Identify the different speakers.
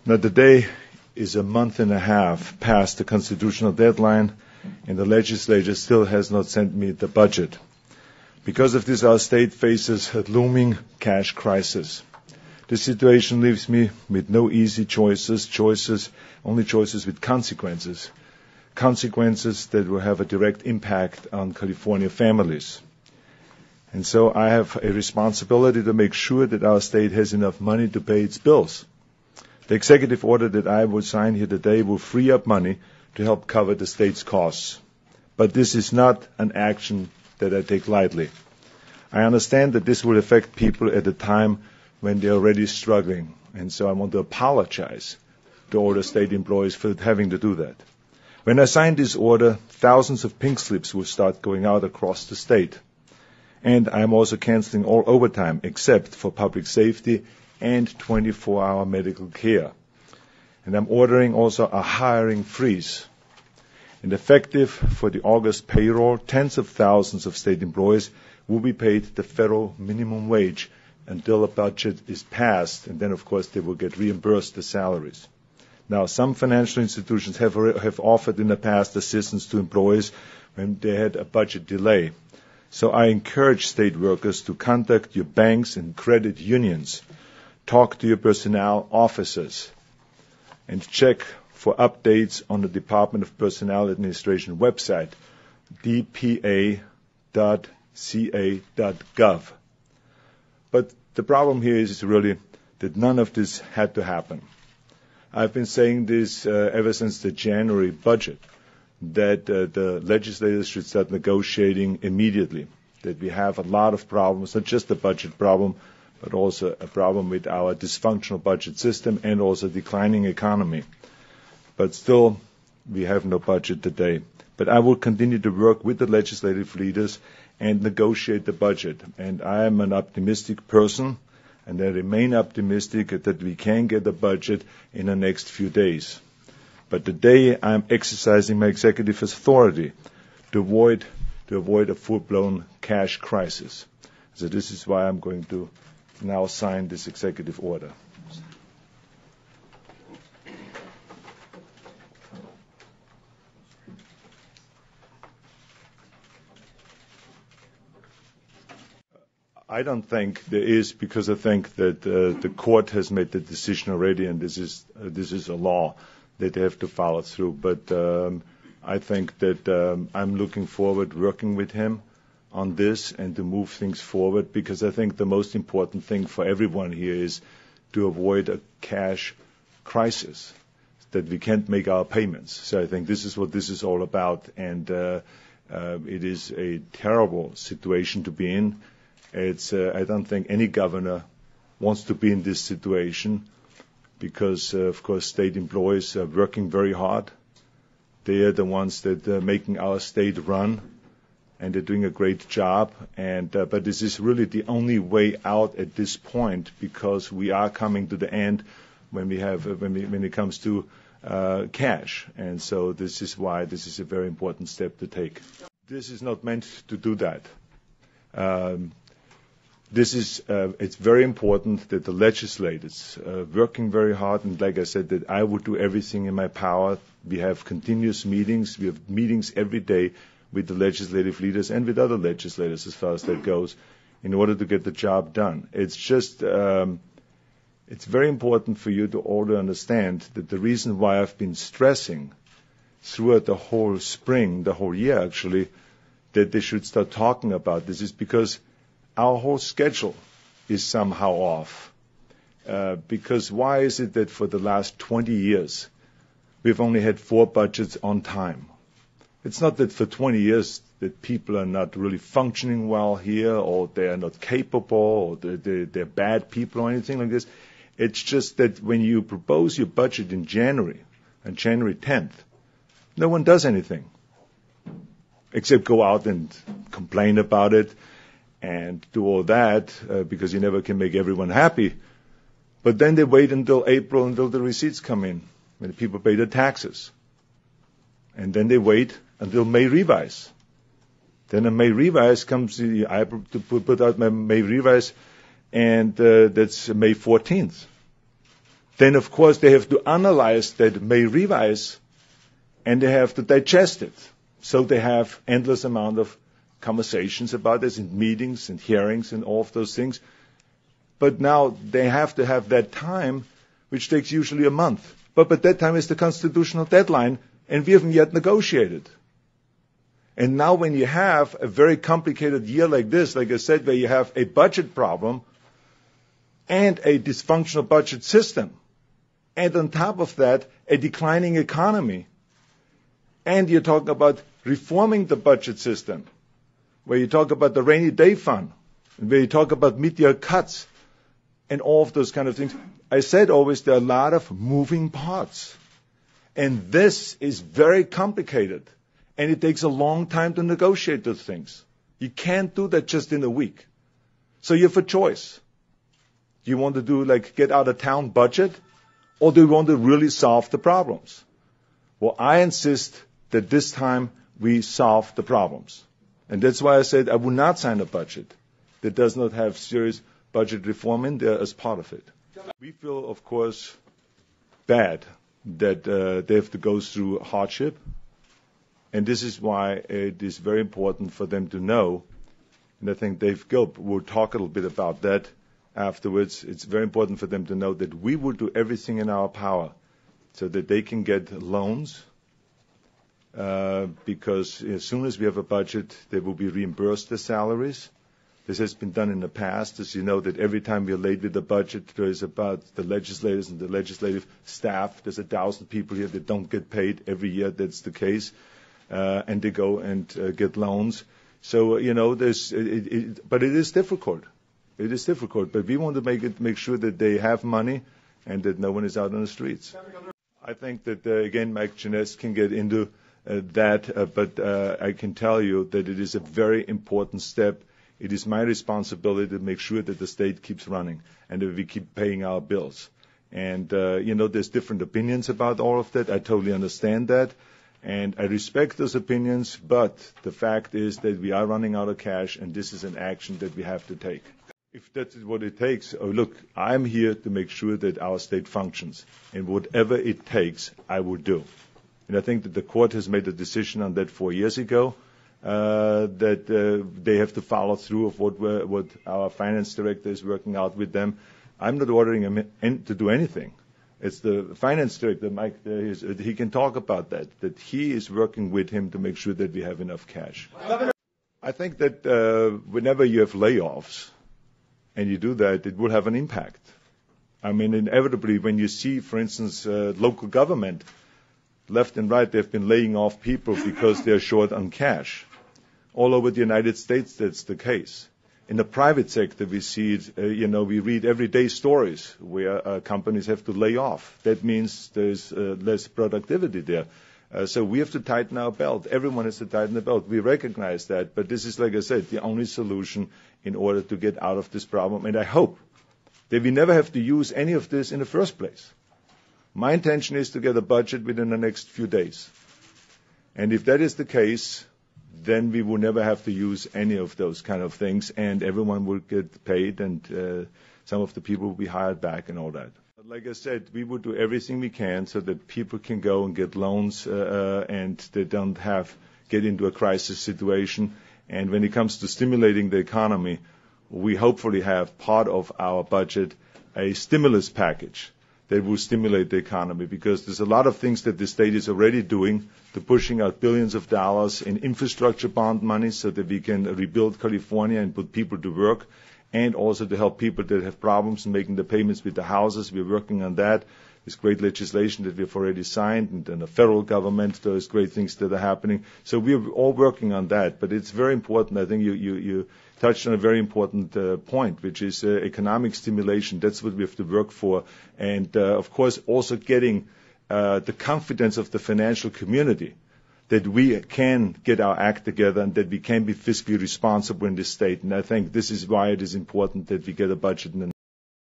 Speaker 1: Now, today is a month and a half past the constitutional deadline, and the legislature still has not sent me the budget. Because of this, our state faces a looming cash crisis. This situation leaves me with no easy choices, only choices with consequences that will have a direct impact on California families. And so I have a responsibility to make sure that our state has enough money to pay its bills. The executive order that I will sign here today will free up money to help cover the state's costs. But this is not an action that I take lightly. I understand that this will affect people at a time when they are already struggling, and so I want to apologize to all the state employees for having to do that. When I sign this order, thousands of pink slips will start going out across the state. And I am also canceling all overtime except for public safety and 24-hour medical care. And I'm ordering also a hiring freeze. And effective for the August payroll, tens of thousands of state employees will be paid the federal minimum wage until a budget is passed, and then, of course, they will get reimbursed the salaries. Now, some financial institutions have offered in the past assistance to employees when they had a budget delay. So I encourage state workers to contact your banks and credit unions, talk to your personnel officers, and check for updates on the Department of Personnel Administration website, dpa.ca.gov. But the problem here is really that none of this had to happen. I've been saying this ever since the January budget, that the legislators should start negotiating immediately, that we have a lot of problems, not just a budget problem, but also a problem with our dysfunctional budget system and also declining economy. But still, we have no budget today. But I will continue to work with the legislative leaders and negotiate the budget. And I am an optimistic person, and I remain optimistic that we can get a budget in the next few days. But today I'm exercising my executive authority to avoid a full-blown cash crisis. So this is why I'm going to now sign this executive order. I don't think there is, because I think that the court has made the decision already, and this is a law that they have to follow through. But I think that I'm looking forward working with him on this and to move things forward, because I think the most important thing for everyone here is to avoid a cash crisis, that we can't make our payments. So I think this is what this is all about, and it is a terrible situation to be in. I don't think any governor wants to be in this situation, because, of course, state employees are working very hard. They are the ones that are making our state run, and they're doing a great job. But this is really the only way out at this point, because we are coming to the end when it comes to cash. And so this is why this is a very important step to take. This is not meant to do that. It's very important that the legislators working very hard, and like I said, that I would do everything in my power. We have continuous meetings. We have meetings every day with the legislative leaders and with other legislators, as far as that goes, in order to get the job done. It's just, it's very important for you to all understand that the reason why I've been stressing throughout the whole spring, the whole year actually, that they should start talking about this is because our whole schedule is somehow off. Because why is it that for the last 20 years we've only had 4 budgets on time? It's not that for 20 years that people are not really functioning well here, or they are not capable, or they're bad people or anything like this. It's just that when you propose your budget in January, on January 10th, no one does anything except go out and complain about it and do all that, because you never can make everyone happy. But then they wait until April, until the receipts come in, when people pay their taxes. And then they wait until May revise. Then a May revise comes, I put out my May revise, and that's May 14th. then of course they have to analyze that, may revise, and they have to digest it. So they have endless amount of conversations about this in meetings and hearings and all of those things. But now they have to have that time, which takes usually a month. But by that time is the constitutional deadline, and we haven't yet negotiated. And now when you have a very complicated year like this, like I said, where you have a budget problem and a dysfunctional budget system, and on top of that, a declining economy, and you're talking about reforming the budget system, where you talk about the rainy day fund, where you talk about mid-year cuts, and all of those kind of things. I said always there are a lot of moving parts. And this is very complicated. And it takes a long time to negotiate those things. You can't do that just in a week. So you have a choice. Do you want to do like get out of town budget? Or do you want to really solve the problems? Well, I insist that this time we solve the problems. And that's why I said I will not sign a budget that does not have serious budget reform in there as part of it. We feel, of course, bad that they have to go through hardship. And this is why it is very important for them to know, and I think Dave Gilb will talk a little bit about that afterwards. It's very important for them to know that we will do everything in our power so that they can get loans, because as soon as we have a budget, they will be reimbursed their salaries. This has been done in the past. As you know, that every time we're late with the budget, there is about the legislators and the legislative staff. There's 1,000 people here that don't get paid every year. That's the case. And they go and get loans. So, but it is difficult. It is difficult. But we want to make sure that they have money and that no one is out on the streets. I think that, again, Mike Janess can get into that, but I can tell you that it is a very important step. It is my responsibility to make sure that the state keeps running and that we keep paying our bills. And, there's different opinions about all of that. I totally understand that. And I respect those opinions, but the fact is that we are running out of cash, and this is an action that we have to take. If that's what it takes, look, I'm here to make sure that our state functions. And whatever it takes, I will do. And I think that the court has made a decision on that 4 years ago. That they have to follow through of what our finance director is working out with them. I'm not ordering him to do anything. It's the finance director, Mike, he can talk about that he is working with him to make sure that we have enough cash. I think that whenever you have layoffs and you do that, it will have an impact. I mean, inevitably, when you see, for instance, local government, left and right, they've been laying off people because they're short on cash. All over the United States, that's the case. In the private sector, we see it, we read everyday stories where companies have to lay off. That means there's less productivity there. So we have to tighten our belt. Everyone has to tighten the belt. We recognize that, but this is, like I said, the only solution in order to get out of this problem. And I hope that we never have to use any of this in the first place. My intention is to get a budget within the next few days. And if that is the case, then we will never have to use any of those kind of things, and everyone will get paid, and some of the people will be hired back and all that. But like I said, we will do everything we can so that people can go and get loans and they don't get into a crisis situation. And when it comes to stimulating the economy, we hopefully have part of our budget a stimulus package that will stimulate the economy, because there's a lot of things that the state is already doing to pushing out billions of dollars in infrastructure bond money so that we can rebuild California and put people to work, and also to help people that have problems in making the payments with the houses. We're working on that. There's great legislation that we've already signed, and in the federal government, there's great things that are happening. So we're all working on that. But it's very important. I think you touched on a very important point, which is economic stimulation. That's what we have to work for. And, of course, also getting the confidence of the financial community that we can get our act together and that we can be fiscally responsible in this state. And I think this is why it is important that we get a budget in the